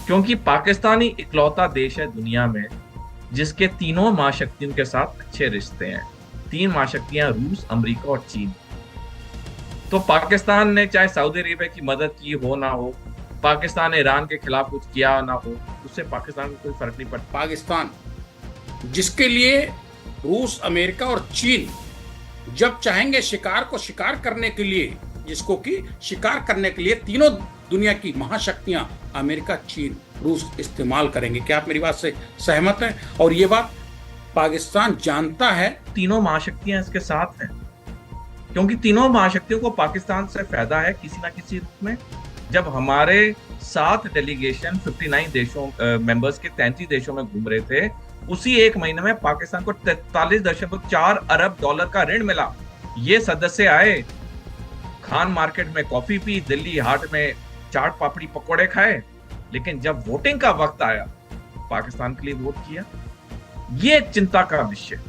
क्योंकि पाकिस्तान ही इकलौता देश है दुनिया में जिसके तीनों महाशक्तियों के साथ अच्छे रिश्ते हैं। तीन महाशक्तियां रूस, अमेरिका और चीन। तो पाकिस्तान ने चाहे सऊदी अरेबिया की मदद की हो ना हो, पाकिस्तान ने ईरान के खिलाफ कुछ किया ना हो, उससे पाकिस्तान को कोई फर्क नहीं पड़ता। पाकिस्तान जिसके लिए रूस, अमेरिका और चीन जब चाहेंगे शिकार को शिकार करने के लिए, जिसको कि शिकार करने के लिए तीनों दुनिया की महाशक्तियां अमेरिका, चीन, रूस इस्तेमाल करेंगे। क्या आप मेरी बात से सहमत हैं? और ये बात पाकिस्तान जानता है। तीनों महाशक्तियां इसके साथ हैं क्योंकि तीनों महाशक्तियों को पाकिस्तान से फायदा है किसी ना किसी रूप में। जब हमारे 7 डेलीगेशन 59 देशों मेंबर्स के 33 देशों में घूम रहे थे, उसी एक महीने में पाकिस्तान को 43.4 अरब डॉलर का ऋण मिला। ये सदस्य आए, खान मार्केट में कॉफी पी, दिल्ली हाट में चाट पापड़ी पकौड़े खाए, लेकिन जब वोटिंग का वक्त आया पाकिस्तान के लिए वोट किया। ये एक चिंता का विषय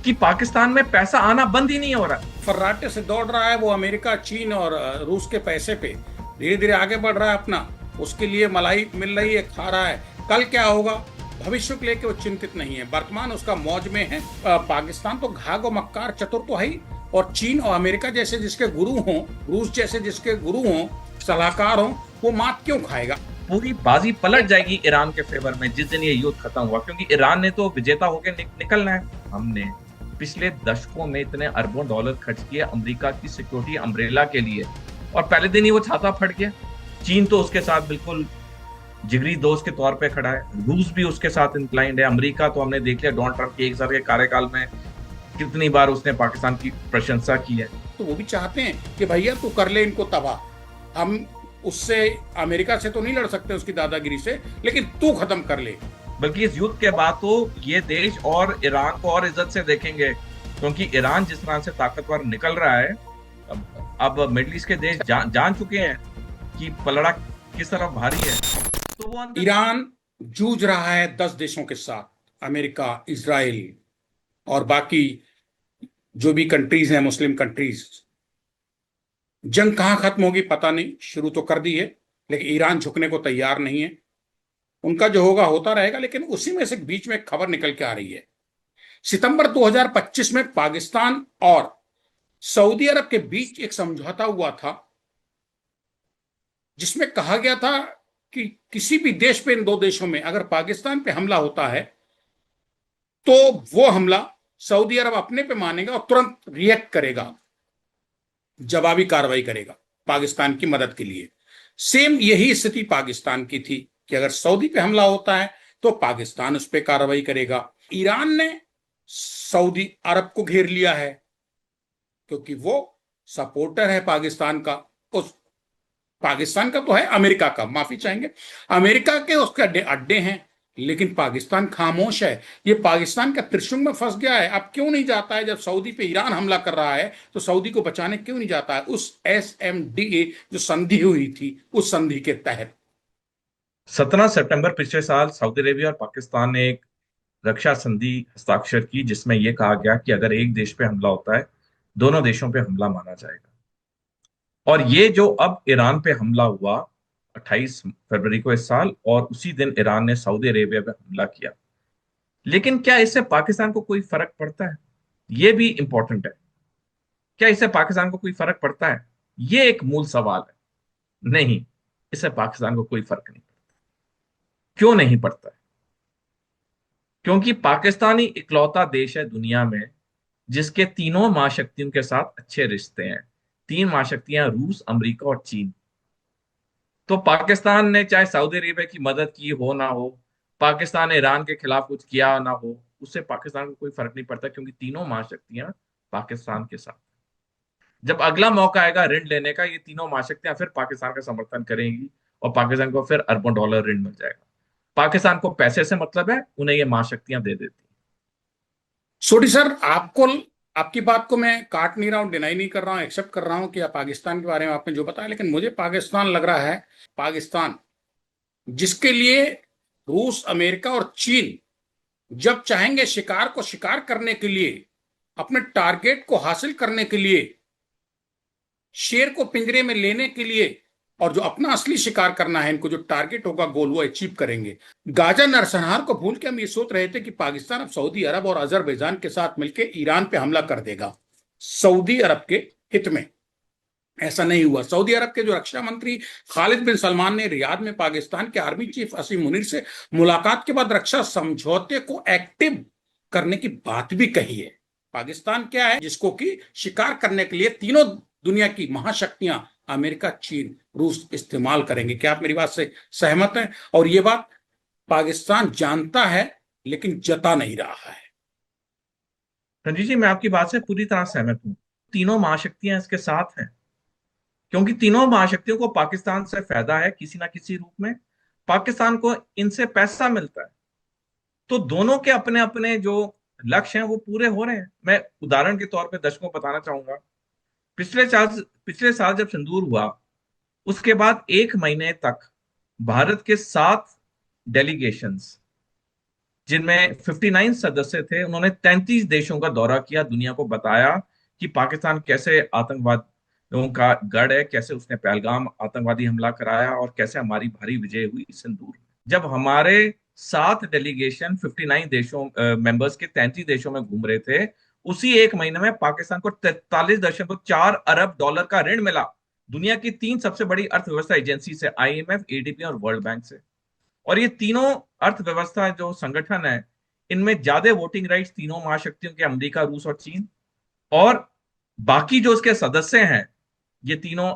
कि पाकिस्तान में पैसा आना बंद ही नहीं हो रहा। फर्राटे से दौड़ रहा है वो अमेरिका, चीन और रूस के पैसे पे धीरे धीरे आगे बढ़ रहा है अपना। उसके लिए मलाई मिल रही है, खा रहा है। कल क्या होगा भविष्य को लेकर वो चिंतित नहीं है, वर्तमान उसका मौज में है। पाकिस्तान तो घाघ और मक्कार चतुर तो है ही, और चीन और अमेरिका जैसे जिसके गुरु हों, रूस जैसे जिसके गुरु हों, सलाहकार हों, वो मात क्यों खाएगा? पूरी बाजी पलट जाएगी ईरान के फेवर में जिस दिन ये युद्ध खत्म हुआ, क्योंकि ईरान ने तो विजेता होकर निकलना है। हमने पिछले दशकों में इतने अरबों डॉलर खर्च किए अमेरिका की सिक्योरिटी अम्ब्रेला के लिए, और पहले दिन ही वो छाता फट गया। चीन तो उसके साथ बिल्कुल जिगरी दोस्त के तौर पे खड़ा है, रूस भी उसके साथ इंक्लाइंड है। अमेरिका तो हमने देख लिया डोनाल्ड ट्रंप के 1 साल के कार्यकाल में कितनी बार उसने पाकिस्तान की प्रशंसा की है। तो वो भी चाहते हैं कि भैया तू कर ले इनको तबाह। हम उससे, अमेरिका से तो नहीं लड़ सकते उसकी दादागिरी से, लेकिन तू खत्म कर ले। बल्कि इस युद्ध के बाद तो ये देश और ईरान को और इज्जत से देखेंगे, क्योंकि ईरान जिस तरह से ताकतवर निकल रहा है, अब मिडिल ईस्ट के देश जान चुके हैं कि पलड़ा किस तरफ भारी है। तो वो ईरान जूझ रहा है 10 देशों के साथ, अमेरिका, इजराइल और बाकी जो भी कंट्रीज हैं, मुस्लिम कंट्रीज। जंग कहां खत्म होगी पता नहीं, शुरू तो कर दी है, लेकिन ईरान झुकने को तैयार नहीं है। उनका जो होगा होता रहेगा। लेकिन उसी में से बीच में खबर निकल के आ रही है, सितंबर 2025 में पाकिस्तान और सऊदी अरब के बीच एक समझौता हुआ था, जिसमें कहा गया था कि किसी भी देश पे, इन दो देशों में अगर पाकिस्तान पे हमला होता है तो वो हमला सऊदी अरब अपने पे मानेगा और तुरंत रिएक्ट करेगा, जवाबी कार्रवाई करेगा पाकिस्तान की मदद के लिए। सेम यही स्थिति पाकिस्तान की थी कि अगर सऊदी पे हमला होता है तो पाकिस्तान उस पर कार्रवाई करेगा। ईरान ने सऊदी अरब को घेर लिया है क्योंकि वो सपोर्टर है पाकिस्तान का। उस पाकिस्तान का तो है, अमेरिका का माफी चाहेंगे, अमेरिका के उसके अड्डे हैं, लेकिन पाकिस्तान खामोश है। ये पाकिस्तान का त्रिशंकु में फंस गया है। अब क्यों नहीं जाता है, जब सऊदी पे ईरान हमला कर रहा है तो सऊदी को बचाने क्यों नहीं जाता है उस SMDA जो संधि हुई थी, उस संधि के तहत। 17 सितंबर पिछले साल सऊदी अरेबिया और पाकिस्तान ने एक रक्षा संधि हस्ताक्षर की, जिसमें यह कहा गया कि अगर एक देश पे हमला होता है दोनों देशों पे हमला माना जाएगा। और ये जो अब ईरान पे हमला हुआ 28 फरवरी को इस साल, और उसी दिन ईरान ने सऊदी अरेबिया पे हमला किया, लेकिन क्या इससे पाकिस्तान को कोई फर्क पड़ता है? ये भी इंपॉर्टेंट है। क्या इससे पाकिस्तान को कोई फर्क पड़ता है? ये एक मूल सवाल है। नहीं, इससे पाकिस्तान को कोई फर्क नहीं पड़ता। क्यों नहीं पड़ता है? क्योंकि पाकिस्तान ही इकलौता देश है दुनिया में जिसके तीनों महाशक्तियों के साथ अच्छे रिश्ते हैं। तीन महाशक्तियां रूस, अमेरिका और चीन। तो पाकिस्तान ने चाहे सऊदी अरेबिया की मदद की हो ना हो, पाकिस्तान ने ईरान के खिलाफ कुछ किया ना हो, उससे पाकिस्तान को कोई फर्क नहीं पड़ता, क्योंकि तीनों महाशक्तियां पाकिस्तान के साथ। जब अगला मौका आएगा ऋण लेने का, ये तीनों महाशक्तियां फिर पाकिस्तान का समर्थन करेंगी और पाकिस्तान को फिर अरबों डॉलर ऋण मिल जाएगा। पाकिस्तान को पैसे से मतलब है, उन्हें ये महाशक्तियां दे देती। सोडी सर, आपको, आपकी बात को मैं काट नहीं रहा हूं, डिनाई नहीं कर रहा हूं, एक्सेप्ट कर रहा हूं कि आप पाकिस्तान के बारे में आपने जो बताया, लेकिन मुझे पाकिस्तान लग रहा है, पाकिस्तान जिसके लिए रूस, अमेरिका और चीन जब चाहेंगे शिकार को शिकार करने के लिए, अपने टारगेट को हासिल करने के लिए, शेर को पिंजरे में लेने के लिए और जो अपना असली शिकार करना है, इनको जो टारगेट होगा, गोल, वो अचीव करेंगे। गाजा नरसंहार को भूल के हम ये सोच रहे थे कि पाकिस्तान अब सऊदी अरब और अजरबैजान के साथ मिलकर ईरान पे हमला कर देगा सऊदी अरब के हित में। ऐसा नहीं हुआ। सऊदी अरब के जो रक्षा मंत्री खालिद बिन सलमान ने रियाद में पाकिस्तान के आर्मी चीफ असीम मुनीर से मुलाकात के बाद रक्षा समझौते को एक्टिव करने की बात भी कही है। पाकिस्तान क्या है, जिसको कि शिकार करने के लिए तीनों दुनिया की महाशक्तियां अमेरिका, चीन, रूस इस्तेमाल करेंगे। क्या आप मेरी बात से सहमत हैं? और ये बात पाकिस्तान जानता है लेकिन जता नहीं रहा है। रणजीत जी, मैं आपकी बात से पूरी तरह सहमत हूँ। तीनों महाशक्तियां इसके साथ हैं, क्योंकि तीनों महाशक्तियों को पाकिस्तान से फायदा है किसी ना किसी रूप में। पाकिस्तान को इनसे पैसा मिलता है। तो दोनों के अपने अपने जो लक्ष्य हैं वो पूरे हो रहे हैं। मैं उदाहरण के तौर पे दर्शकों को बताना चाहूंगा, पिछले साल जब सिंदूर हुआ, उसके बाद 1 महीने तक भारत के 7 डेलीगेशंस, जिनमें 59 सदस्य थे, उन्होंने 33 देशों का दौरा किया, दुनिया को बताया कि पाकिस्तान कैसे आतंकवादियों का गढ़ है, कैसे उसने पहलगाम आतंकवादी हमला कराया और कैसे हमारी भारी विजय हुई सिंदूर में। जब हमारे 7 डेलीगेशन 59 देशों मेंबर्स के 33 देशों में घूम रहे थे, उसी 1 महीने में पाकिस्तान को 43.4 अरब डॉलर का ऋण मिला, दुनिया की 3 सबसे बड़ी अर्थव्यवस्था एजेंसी से, IMF, ADB और वर्ल्ड बैंक से। और ये तीनों अर्थव्यवस्था जो संगठन है, इनमें ज्यादा वोटिंग राइट्स तीनों महाशक्तियों के, अमेरिका, रूस और चीन। और बाकी जो उसके सदस्य हैं, ये तीनों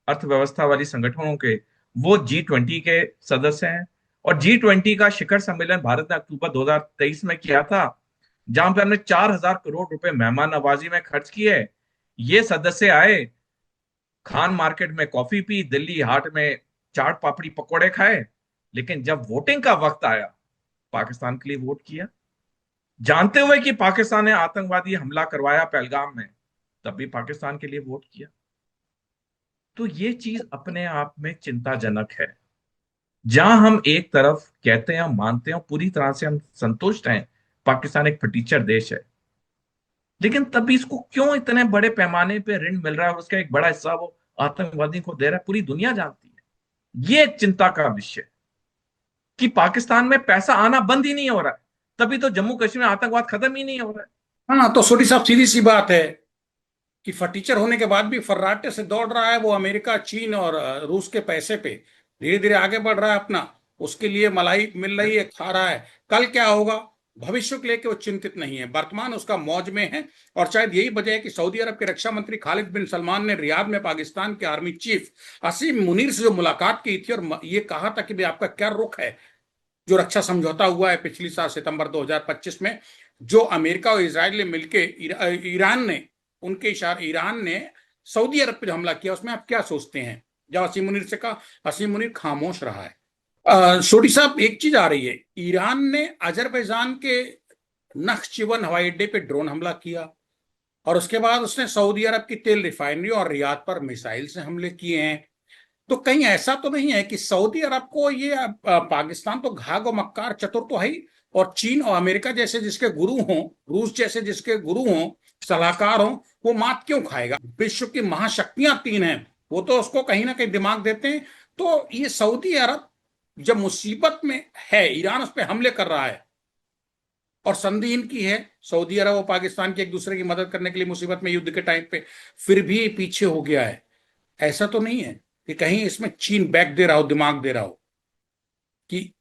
अर्थव्यवस्था वाली संगठनों के, वो G20 के सदस्य हैं। और G20 का शिखर सम्मेलन भारत ने अक्टूबर 2023 में किया था, जहां पे हमने 4,000 करोड़ रुपए मेहमान नवाजी में खर्च किए। ये सदस्य आए, खान मार्केट में कॉफी पी, दिल्ली हाट में चाट पापड़ी पकोड़े खाए, लेकिन जब वोटिंग का वक्त आया, पाकिस्तान के लिए वोट किया, जानते हुए कि पाकिस्तान ने आतंकवादी हमला करवाया पहलगाम में, तब भी पाकिस्तान के लिए वोट किया। तो ये चीज अपने आप में चिंताजनक है। जहां हम एक तरफ कहते हैं, हम मानते हैं, पूरी तरह से हम संतुष्ट हैं, पाकिस्तान एक फटीचर देश है, लेकिन तब भी इसको क्यों इतने बड़े पैमाने पे ऋण मिल रहा है और उसका एक बड़ा हिस्सा वो आतंकवादी को दे रहा है, पूरी दुनिया जानती है। ये एक चिंता का विषय है कि पाकिस्तान में पैसा आना बंद ही नहीं हो रहा है, तभी तो जम्मू कश्मीर में आतंकवाद खत्म ही नहीं हो रहा है। हाँ, तो सोडी साहब, सीधी सी बात है कि फटीचर होने के बाद भी फर्राटे से दौड़ रहा है वो अमेरिका, चीन और रूस के पैसे पे। धीरे धीरे आगे बढ़ रहा है अपना, उसके लिए मलाई मिल रही है, खा रहा है। कल क्या होगा, भविष्य को लेकर वो चिंतित नहीं है, वर्तमान उसका मौज में है। और शायद यही वजह है कि सऊदी अरब के रक्षा मंत्री खालिद बिन सलमान ने रियाद में पाकिस्तान के आर्मी चीफ असीम मुनीर से जो मुलाकात की थी और ये कहा था कि भाई आपका क्या रुख है। जो रक्षा समझौता हुआ है पिछली साल सितंबर 2025 में, जो अमेरिका और इसराइल ने मिलकर, ईरान ने, उनके इशारे ईरान ने सऊदी अरब पर हमला किया, उसमें आप क्या सोचते हैं? जब असीम मुनीर से कहा, असीम मुनीर खामोश रहा है। सोडी साहब, एक चीज आ रही है, ईरान ने अजरबैजान के नख्चिवन हवाई अड्डे पे ड्रोन हमला किया और उसके बाद उसने सऊदी अरब की तेल रिफाइनरी और रियाद पर मिसाइल से हमले किए हैं। तो कहीं ऐसा तो नहीं है कि सऊदी अरब को ये पाकिस्तान तो घाघ और मक्कार चतुर तो है ही, और चीन और अमेरिका जैसे जिसके गुरु हों, रूस जैसे जिसके गुरु हों, सलाहकार हों, वो मात क्यों खाएगा? विश्व की महाशक्तियां तीन हैं, वो तो उसको कहीं ना कहीं दिमाग देते हैं। तो ये सऊदी अरब जब मुसीबत में है, ईरान उस पर हमले कर रहा है और संधि इनकी है, सऊदी अरब और पाकिस्तान की एक दूसरे की मदद करने के लिए मुसीबत में, युद्ध के टाइम पे, फिर भी पीछे हो गया है। ऐसा तो नहीं है कि कहीं इसमें चीन बैक दे रहा हो, दिमाग दे रहा हो कि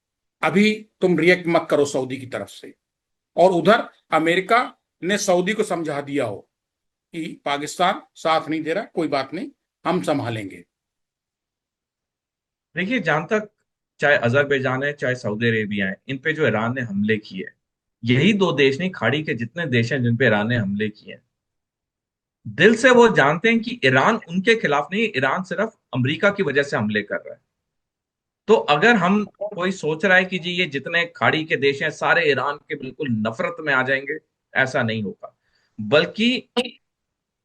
अभी तुम रिएक्ट मत करो सऊदी की तरफ से, और उधर अमेरिका ने सऊदी को समझा दिया हो कि पाकिस्तान साथ नहीं दे रहा, कोई बात नहीं, हम संभालेंगे। देखिए, जहां तक चाहे अजरबैजान है चाहे सऊदी अरेबिया है, इन पे जो ईरान ने हमले किए, यही 2 देश नहीं, खाड़ी के जितने देश हैं जिन पे ईरान ने हमले किए, दिल से वो जानते हैं कि ईरान उनके खिलाफ नहीं, ईरान सिर्फ अमेरिका की वजह से हमले कर रहा है। तो अगर हम, कोई सोच रहा है कि जी ये जितने खाड़ी के देश हैं सारे ईरान के बिल्कुल नफरत में आ जाएंगे, ऐसा नहीं होगा। बल्कि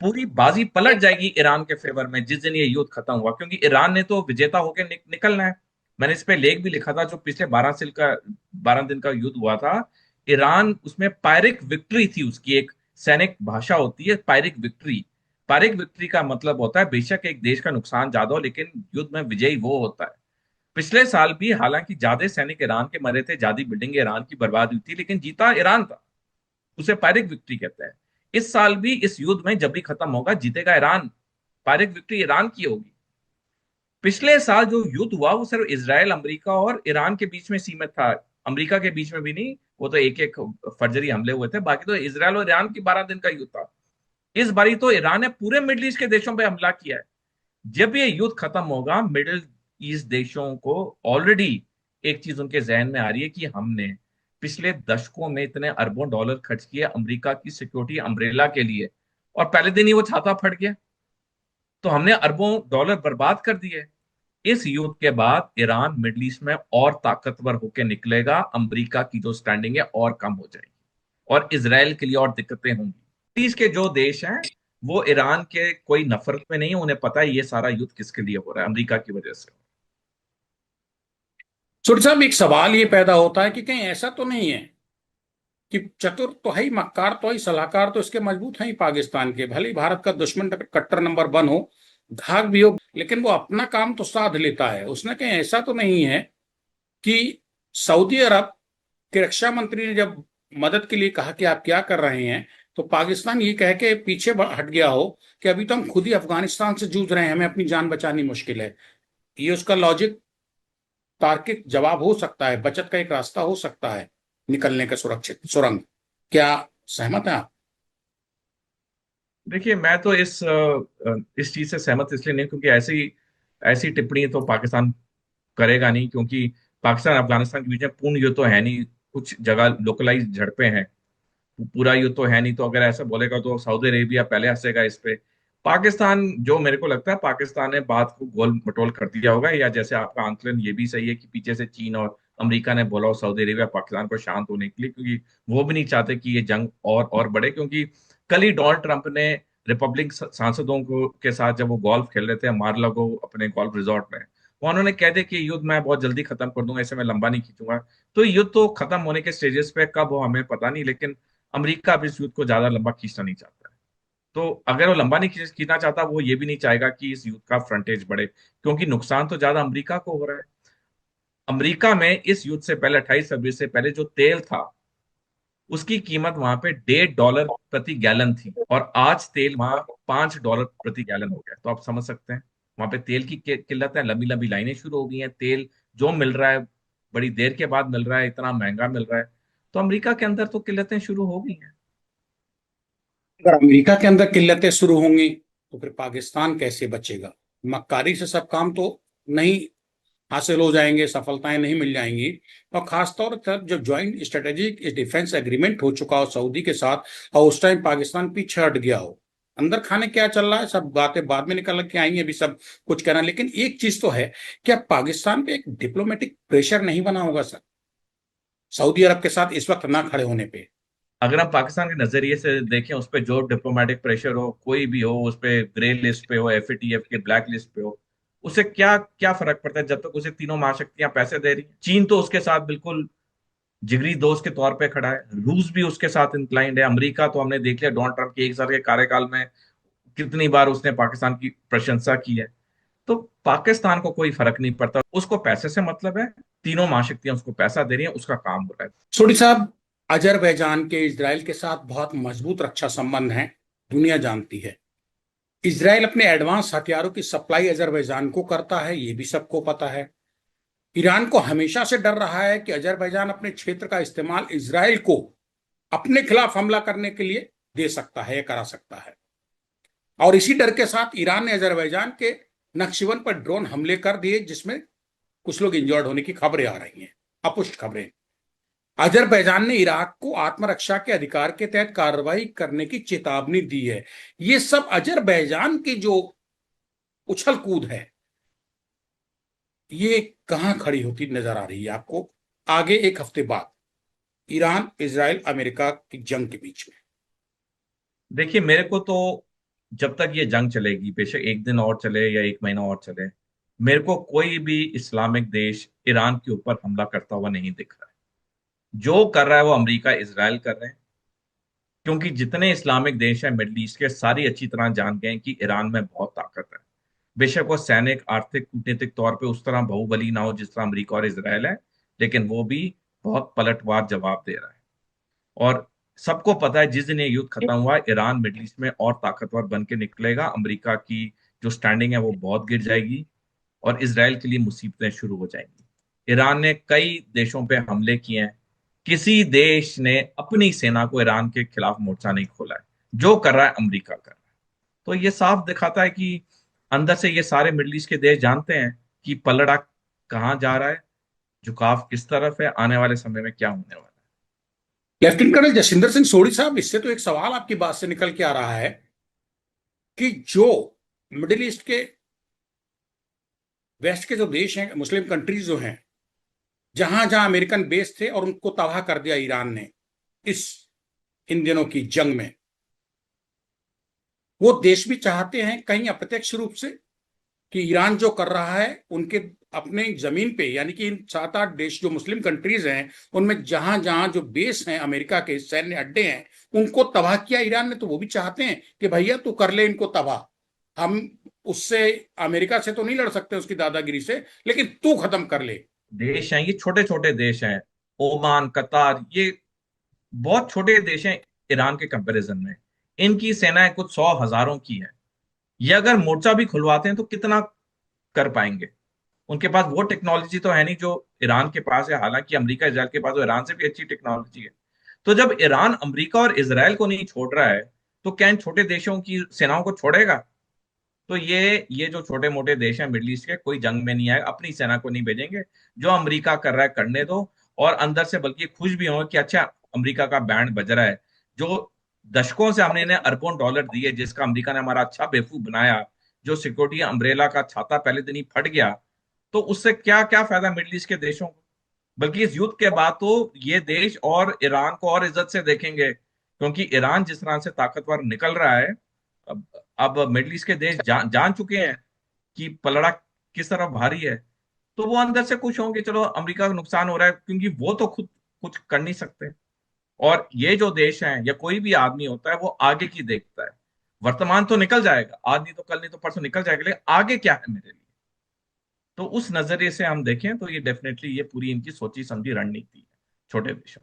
पूरी बाजी पलट जाएगी ईरान के फेवर में जिस दिन ये युद्ध खत्म हुआ, क्योंकि ईरान ने तो विजेता होकर निकलना है। मैंने इस पे लेख भी लिखा था, जो पिछले 12 दिन का युद्ध हुआ था, ईरान, उसमें पायरिक विक्ट्री थी उसकी, एक सैनिक भाषा होती है पायरिक विक्ट्री। पायरेक विक्ट्री का मतलब होता है बेशक एक देश का नुकसान ज्यादा हो, लेकिन युद्ध में विजयी वो होता है। पिछले साल भी हालांकि ज्यादा सैनिक ईरान के मरे थे, ज्यादा बिल्डिंगें ईरान की बर्बाद हुई थी, लेकिन जीता ईरान था। उसे पायरेक विक्ट्री कहते हैं। इस साल भी इस युद्ध में जब भी खत्म होगा, जीतेगा ईरान। पायरेक विक्ट्री ईरान की होगी। पिछले साल जो युद्ध हुआ वो सिर्फ इसराइल, अमेरिका और ईरान के बीच में सीमित था। अमेरिका के बीच में भी नहीं, वो तो एक एक फर्जरी हमले हुए थे। बाकी तो इसराइल और ईरान की 12 दिन का युद्ध था। इस बारी तो ईरान ने पूरे मिडिल ईस्ट के देशों पर हमला किया है। जब ये युद्ध खत्म होगा, मिडिल ईस्ट देशों को ऑलरेडी एक चीज उनके जहन में आ रही है कि हमने पिछले दशकों में इतने अरबों डॉलर खर्च किए अमेरिका की सिक्योरिटी अम्ब्रेला के लिए, और पहले दिन ही वो छाता फट गया। तो हमने अरबों डॉलर बर्बाद कर दिए। इस युद्ध के बाद ईरान मिडल ईस्ट में और ताकतवर होकर निकलेगा, अमेरिका की जो स्टैंडिंग है और कम हो जाएगी, और इसराइल के लिए और दिक्कतें होंगी। मिडल ईस्ट के जो देश हैं वो ईरान के कोई नफरत में नहीं है, उन्हें पता है ये सारा युद्ध किसके लिए हो रहा है, अमेरिका की वजह से। छोटे साहब, एक सवाल ये पैदा होता है कि कहीं ऐसा तो नहीं है कि चतुर तो है ही, मक्कार तो है ही, सलाहकार तो इसके मजबूत हैं ही पाकिस्तान के, भले ही भारत का दुश्मन कट्टर नंबर 1 हो, धाक भी हो, लेकिन वो अपना काम तो साध लेता है। उसने कहीं ऐसा तो नहीं है कि सऊदी अरब के रक्षा मंत्री ने जब मदद के लिए कहा कि आप क्या कर रहे हैं, तो पाकिस्तान ये कह के पीछे हट गया हो कि अभी तो हम खुद ही अफगानिस्तान से जूझ रहे हैं, हमें अपनी जान बचानी मुश्किल है। ये उसका लॉजिक, तार्किक जवाब हो सकता है, बचत का एक रास्ता हो सकता है निकलने का, सुरक्षित सुरंग। क्या सहमत है आप? देखिए, मैं तो इस चीज से सहमत इसलिए नहीं क्योंकि ऐसी ऐसी टिप्पणी तो पाकिस्तान करेगा नहीं, क्योंकि पाकिस्तान अफगानिस्तान के बीच में पूर्ण युद्ध तो है नहीं, कुछ जगह लोकलाइज झड़पें हैं। पूरा युद्ध तो है नहीं, तो अगर ऐसा बोलेगा तो सऊदी अरेबिया पहले हंसेगा इस पे। पाकिस्तान, जो मेरे को लगता है पाकिस्तान ने बात को गोल मटोल कर दिया होगा, या जैसे आपका आंकलन ये भी सही है कि पीछे से चीन और अमेरिका ने बोला हो सऊदी अरेबिया पाकिस्तान को शांत होने के लिए, क्योंकि वो भी नहीं चाहते कि ये जंग और बढ़े। क्योंकि कल ही डोनाल्ड ट्रंप ने रिपब्लिक सांसदों को के साथ जब वो गोल्फ खेल रहे थे मार लगो अपने गोल्फ रिजॉर्ट में, वो उन्होंने कह दिया कि युद्ध मैं बहुत जल्दी खत्म कर दूंगा, इसे मैं लंबा नहीं खींचूंगा। तो युद्ध तो खत्म होने के स्टेजेस पे कब हो हमें पता नहीं, लेकिन अमेरिका अब इस युद्ध को ज्यादा लंबा खींचना नहीं चाहता है। तो अगर वो लंबा नहीं खींचना चाहता, वो ये भी नहीं चाहेगा कि इस युद्ध का फ्रंटेज बढ़े, क्योंकि नुकसान तो ज्यादा अमेरिका को हो रहा है। अमेरिका में इस युद्ध से पहले 28 फरवरी से पहले जो तेल था, उसकी कीमत वहां पे $1.5 प्रति गैलन थी, और आज तेल वहां $5 प्रति गैलन हो गया। तो आप समझ सकते हैं वहां पे तेल की किल्लत है, लंबी लंबी लाइनें शुरू हो गई हैं। तेल जो मिल रहा है बड़ी देर के बाद मिल रहा है, इतना महंगा मिल रहा है। तो अमेरिका के अंदर तो किल्लतें शुरू हो गई हैं। अगर अमेरिका के अंदर किल्लतें शुरू होंगी तो फिर पाकिस्तान कैसे बचेगा? मक्कारी से सब काम तो नहीं हासिल हो जाएंगे, सफलताएं नहीं मिल जाएंगी। और खासतौर पर जब ज्वाइंट स्ट्रेटेजिक डिफेंस एग्रीमेंट हो चुका हो सऊदी के साथ, और उस टाइम पाकिस्तान पीछे हट गया हो, अंदर खाने क्या चल रहा है सब बातें बाद में निकल के आएंगी, अभी सब कुछ कहना। लेकिन एक चीज तो है, क्या पाकिस्तान पे एक डिप्लोमेटिक प्रेशर नहीं बना होगा सर, सऊदी अरब के साथ इस वक्त ना खड़े होने पे? अगर हम पाकिस्तान के नजरिए से देखें, उस पर जो डिप्लोमेटिक प्रेशर हो, कोई भी हो, उस पर ग्रे लिस्ट पे हो, एफएटीएफ के ब्लैक लिस्ट पे हो, उसे क्या क्या फर्क पड़ता है जब तक उसे तीनों महाशक्तियां पैसे दे रही हैं। चीन तो उसके साथ बिल्कुल जिगरी दोस्त के तौर पे खड़ा है, रूस भी उसके साथ इंक्लाइंड है, अमेरिका तो हमने देख लिया डोनाल्ड ट्रंप के 1 साल के कार्यकाल में कितनी बार उसने पाकिस्तान की प्रशंसा की है। तो पाकिस्तान को कोई फर्क नहीं पड़ता, उसको पैसे से मतलब है। तीनों महाशक्तियां उसको पैसा दे रही हैं, उसका काम हो रहा है। सोडी साहब, अजरबैजान के इजराइल के साथ बहुत मजबूत रक्षा संबंध हैं, दुनिया जानती है। इजराइल अपने एडवांस हथियारों की सप्लाई अजरबैजान को करता है, ये भी सबको पता है। ईरान को हमेशा से डर रहा है कि अजरबैजान अपने क्षेत्र का इस्तेमाल इजराइल को अपने खिलाफ हमला करने के लिए दे सकता है या करा सकता है। और इसी डर के साथ ईरान ने अजरबैजान के नक्शिवन पर ड्रोन हमले कर दिए, जिसमें कुछ लोग इंजर्ड होने की खबरें आ रही हैं, अपुष्ट खबरें। अजरबैजान ने इराक को आत्मरक्षा के अधिकार के तहत कार्रवाई करने की चेतावनी दी है। ये सब अजरबैजान की जो उछल कूद है, ये कहां खड़ी होती नजर आ रही है आपको आगे, एक हफ्ते बाद ईरान इजराइल अमेरिका की जंग के बीच में? देखिए, मेरे को तो जब तक ये जंग चलेगी, बेशक एक दिन और चले या एक महीना और चले, मेरे को कोई भी इस्लामिक देश ईरान के ऊपर हमला करता हुआ नहीं दिख रहा है। जो कर रहा है वो अमेरिका इसराइल कर रहे हैं। क्योंकि जितने इस्लामिक देश हैं मिडल ईस्ट के, सारी अच्छी तरह जान गए हैं कि ईरान में बहुत ताकत है। बेशक वो सैनिक, आर्थिक, कूटनीतिक तौर पे उस तरह बाहुबली ना हो जिस तरह अमेरिका और इसराइल है, लेकिन वो भी बहुत पलटवार जवाब दे रहा है। और सबको पता है जिस दिन ये युद्ध खत्म हुआ, ईरान मिडल ईस्ट में और ताकतवर बन के निकलेगा, अमेरिका की जो स्टैंडिंग है वो बहुत गिर जाएगी, और इसराइल के लिए मुसीबतें शुरू हो जाएंगी। ईरान ने कई देशों पे हमले किए हैं, किसी देश ने अपनी सेना को ईरान के खिलाफ मोर्चा नहीं खोला है। जो कर रहा है अमेरिका कर रहा है। तो ये साफ दिखाता है कि अंदर से ये सारे मिडल ईस्ट के देश जानते हैं कि पलड़ा कहाँ जा रहा है, झुकाव किस तरफ है, आने वाले समय में क्या होने वाला है। लेफ्टिनेंट कर्नल जसिंदर सिंह सोढ़ी साहब, इससे तो एक सवाल आपकी बात से निकल के आ रहा है कि जो मिडिल ईस्ट के वेस्ट के जो देश हैं, मुस्लिम कंट्रीज जो हैं, जहां जहां अमेरिकन बेस थे और उनको तबाह कर दिया ईरान ने इस इन दिनों की जंग में, वो देश भी चाहते हैं कहीं अप्रत्यक्ष रूप से कि ईरान जो कर रहा है उनके अपने जमीन पे, यानी कि इन 7-8 देश जो मुस्लिम कंट्रीज हैं उनमें जहां जहां जो बेस हैं, अमेरिका के सैन्य अड्डे हैं, उनको तबाह किया ईरान ने, तो वो भी चाहते हैं कि भैया तू कर ले इनको तबाह। हम उससे, अमेरिका से तो नहीं लड़ सकते उसकी दादागिरी से, लेकिन तू खत्म कर ले। देश हैं, ये छोटे छोटे देश हैं, ओमान, कतार, ये बहुत छोटे देश हैं ईरान के कंपैरिजन में। इनकी सेनाएं कुछ सौ हजारों की है। ये अगर मोर्चा भी खुलवाते हैं तो कितना कर पाएंगे? उनके पास वो टेक्नोलॉजी तो है नहीं जो ईरान के पास है। हालांकि अमेरिका इसराइल के पास तो ईरान से भी अच्छी टेक्नोलॉजी है। तो जब ईरान अमेरिका और इसराइल को नहीं छोड़ रहा है, तो क्या इन छोटे देशों की सेनाओं को छोड़ेगा? तो ये जो छोटे मोटे देश हैं मिडल ईस्ट के, कोई जंग में नहीं आए, अपनी सेना को नहीं भेजेंगे। जो अमेरिका कर रहा है करने दो। और अंदर से बल्कि खुश भी होंगे कि अच्छा, अमेरिका का बैंड बज रहा है। जो दशकों से हमने इन्हें अरबों डॉलर दिए, जिसका अमेरिका ने हमारा अच्छा बेवकूफ बनाया, जो सिक्योरिटी अम्ब्रेला का छाता पहले दिन ही फट गया, तो उससे क्या क्या फायदा मिडल ईस्ट के देशों को? बल्कि इस युद्ध के बाद तो ये देश और ईरान को और इज्जत से देखेंगे, क्योंकि ईरान जिस तरह से ताकतवर निकल रहा है, अब अब मिडल ईस्ट के देश जान चुके हैं कि पलड़ा किस तरफ भारी है। तो वो अंदर से खुश होंगे, चलो अमेरिका को नुकसान हो रहा है, क्योंकि वो तो खुद कुछ कर नहीं सकते। और ये जो देश हैं, या कोई भी आदमी होता है, वो आगे की देखता है। वर्तमान तो निकल जाएगा, आज नहीं तो कल, नहीं तो परसों निकल जाएगा, लेकिन आगे क्या है मेरे लिए? तो उस नजरिए से हम देखें तो ये डेफिनेटली ये पूरी इनकी सोची समझी रणनीति है छोटे देशों